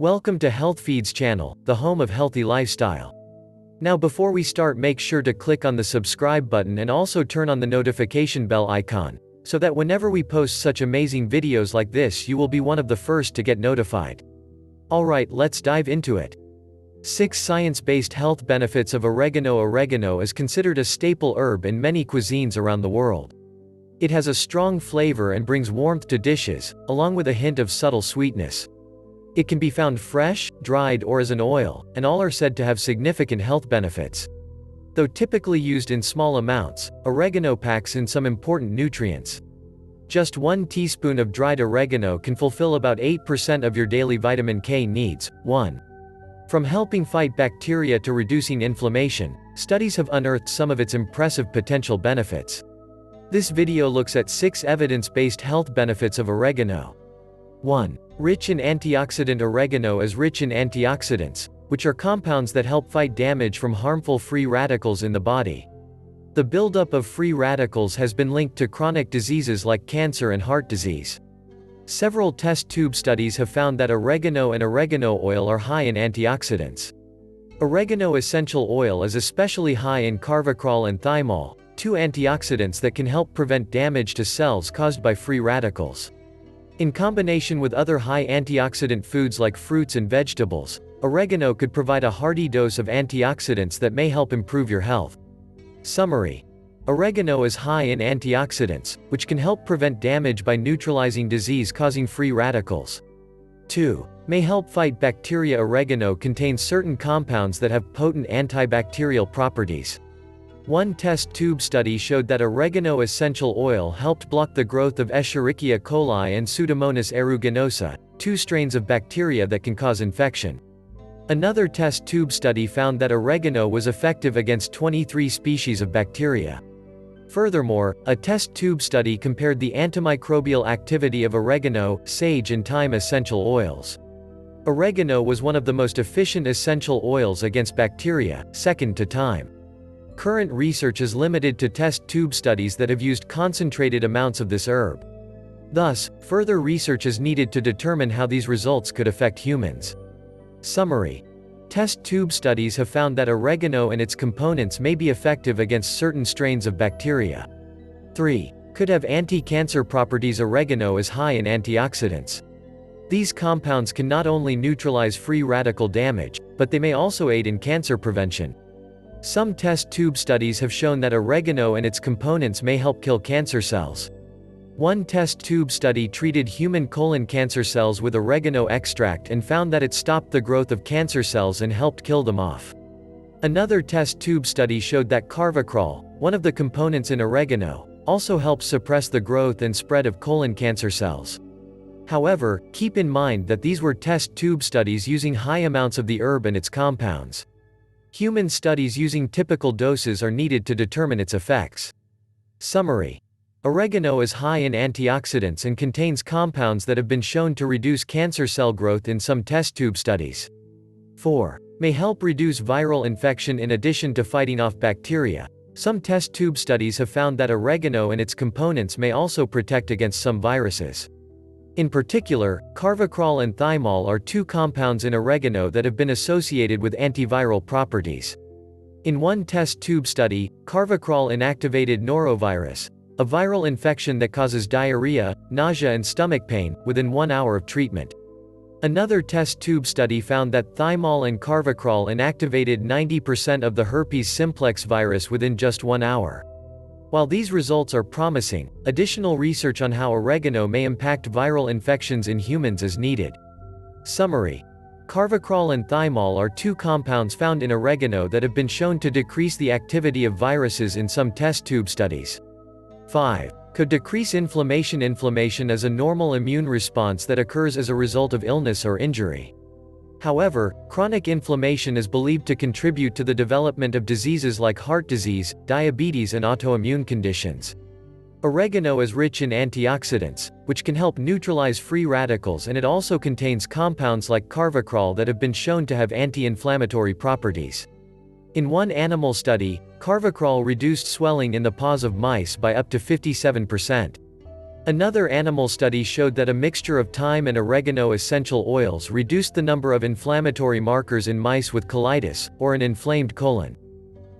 Welcome to Health Feeds channel, the home of healthy lifestyle. Now before we start, make sure to click on the subscribe button and also turn on the notification bell icon, so that whenever we post such amazing videos like this you will be one of the first to get notified. Alright, let's dive into it. 6 Science-based health benefits of oregano. Oregano is considered a staple herb in many cuisines around the world. It has a strong flavor and brings warmth to dishes, along with a hint of subtle sweetness. It can be found fresh, dried or as an oil, and all are said to have significant health benefits. Though typically used in small amounts, oregano packs in some important nutrients. Just 1 teaspoon of dried oregano can fulfill about 8% of your daily vitamin K needs. 1. From helping fight bacteria to reducing inflammation, studies have unearthed some of its impressive potential benefits. This video looks at 6 evidence-based health benefits of oregano. 1. Rich in antioxidant. Oregano is rich in antioxidants, which are compounds that help fight damage from harmful free radicals in the body. The buildup of free radicals has been linked to chronic diseases like cancer and heart disease. Several test tube studies have found that oregano and oregano oil are high in antioxidants. Oregano essential oil is especially high in carvacrol and thymol, 2 antioxidants that can help prevent damage to cells caused by free radicals. In combination with other high antioxidant foods like fruits and vegetables, oregano could provide a hearty dose of antioxidants that may help improve your health. Summary: oregano is high in antioxidants, which can help prevent damage by neutralizing disease-causing free radicals. 2. May help fight bacteria. Oregano contains certain compounds that have potent antibacterial properties. One test tube study showed that oregano essential oil helped block the growth of Escherichia coli and Pseudomonas aeruginosa, 2 strains of bacteria that can cause infection. Another test tube study found that oregano was effective against 23 species of bacteria. Furthermore, a test tube study compared the antimicrobial activity of oregano, sage and thyme essential oils. Oregano was one of the most efficient essential oils against bacteria, second to thyme. Current research is limited to test tube studies that have used concentrated amounts of this herb. Thus, further research is needed to determine how these results could affect humans. Summary: test tube studies have found that oregano and its components may be effective against certain strains of bacteria. 3. Could have anti-cancer properties. Oregano is high in antioxidants. These compounds can not only neutralize free radical damage, but they may also aid in cancer prevention. Some test tube studies have shown that oregano and its components may help kill cancer cells. One test tube study treated human colon cancer cells with oregano extract and found that it stopped the growth of cancer cells and helped kill them off. Another test tube study showed that carvacrol, one of the components in oregano, also helps suppress the growth and spread of colon cancer cells. However, keep in mind that these were test tube studies using high amounts of the herb and its compounds. Human studies using typical doses are needed to determine its effects. Summary: oregano is high in antioxidants and contains compounds that have been shown to reduce cancer cell growth in some test tube studies. 4. May help reduce viral infection. In addition to fighting off bacteria, some test tube studies have found that oregano and its components may also protect against some viruses. In particular, carvacrol and thymol are 2 compounds in oregano that have been associated with antiviral properties. In one test tube study, carvacrol inactivated norovirus, a viral infection that causes diarrhea, nausea and stomach pain, within 1 hour of treatment. Another test tube study found that thymol and carvacrol inactivated 90% of the herpes simplex virus within just 1 hour. While these results are promising, additional research on how oregano may impact viral infections in humans is needed. Summary: carvacrol and thymol are 2 compounds found in oregano that have been shown to decrease the activity of viruses in some test tube studies. 5. Could decrease inflammation. Inflammation is a normal immune response that occurs as a result of illness or injury. However, chronic inflammation is believed to contribute to the development of diseases like heart disease, diabetes and autoimmune conditions. Oregano is rich in antioxidants, which can help neutralize free radicals, and it also contains compounds like carvacrol that have been shown to have anti-inflammatory properties. In one animal study, carvacrol reduced swelling in the paws of mice by up to 57%. Another animal study showed that a mixture of thyme and oregano essential oils reduced the number of inflammatory markers in mice with colitis, or an inflamed colon.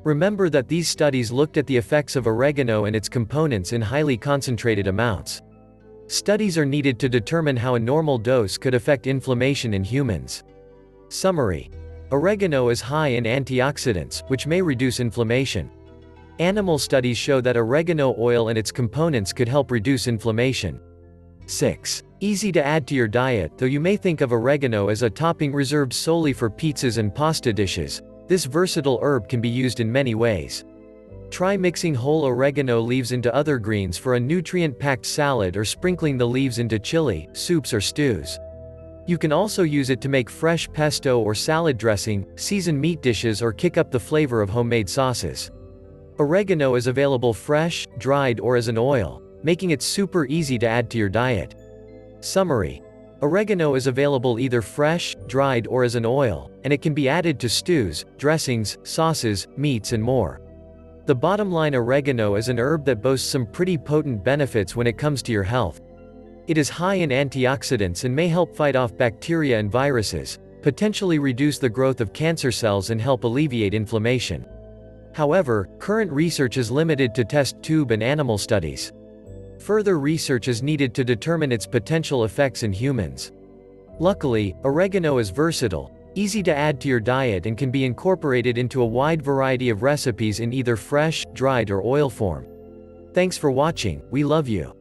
Remember that these studies looked at the effects of oregano and its components in highly concentrated amounts. Studies are needed to determine how a normal dose could affect inflammation in humans. Summary: oregano is high in antioxidants, which may reduce inflammation. Animal studies show that oregano oil and its components could help reduce inflammation. 6. Easy to add to your diet. Though you may think of oregano as a topping reserved solely for pizzas and pasta dishes, this versatile herb can be used in many ways. Try mixing whole oregano leaves into other greens for a nutrient-packed salad, or sprinkling the leaves into chili, soups or stews. You can also use it to make fresh pesto or salad dressing, season meat dishes, or kick up the flavor of homemade sauces. Oregano is available fresh, dried, or as an oil, making it super easy to add to your diet. Summary: oregano is available either fresh, dried, or as an oil, and it can be added to stews, dressings, sauces, meats, and more. The bottom line: oregano is an herb that boasts some pretty potent benefits when it comes to your health. It is high in antioxidants and may help fight off bacteria and viruses, potentially reduce the growth of cancer cells, and help alleviate inflammation. However, current research is limited to test tube and animal studies. Further research is needed to determine its potential effects in humans. Luckily, oregano is versatile, easy to add to your diet, and can be incorporated into a wide variety of recipes in either fresh, dried, or oil form. Thanks for watching. We love you.